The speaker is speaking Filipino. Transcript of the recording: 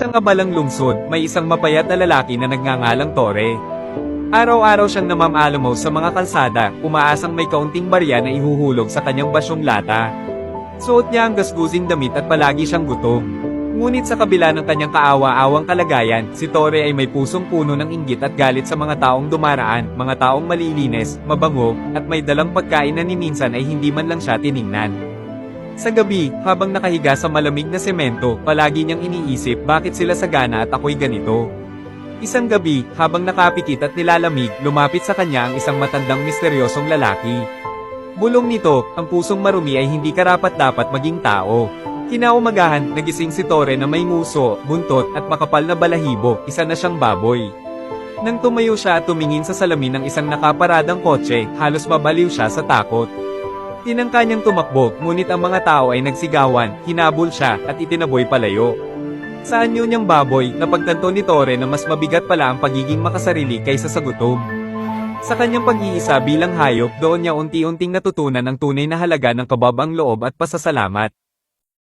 isang abalang lungsod, may isang mapayat na lalaki na nagngangalang Tore. Araw-araw siyang namamalamow sa mga kalsada, umaasang may kaunting barya na ihuhulog sa kanyang basyong lata. Suot niya ang gasgusing damit at palagi siyang gutom. Ngunit sa kabila ng kanyang kaawa-awang kalagayan, si Tore ay may pusong puno ng inggit at galit sa mga taong dumaraan, mga taong malilinis, mabango, at may dalang pagkain na ni minsan ay hindi man lang siya tiningnan. Sa gabi, habang nakahiga sa malamig na semento, palagi niyang iniisip bakit sila sagana at ako'y ganito. Isang gabi, habang nakapikit at nilalamig, lumapit sa kanya ang isang matandang misteryosong lalaki. Bulong nito, ang pusong marumi ay hindi karapat-dapat maging tao. Kinaumagahan, nagising si Tore na may nguso, buntot, at makapal na balahibo, isa na siyang baboy. Nang tumayo siya at tumingin sa salamin ng isang nakaparadang kotse, halos mabaliw siya sa takot. Tinangka niyang tumakbo, ngunit ang mga tao ay nagsigawan, hinabol siya, at itinaboy palayo. Sa anyo niyang baboy, napagtanto ni Tore na mas mabigat pala ang pagiging makasarili kaysa sa gutom. Sa kanyang pag-iisa bilang hayop, doon niya unti-unting natutunan ang tunay na halaga ng kababang loob at pasasalamat.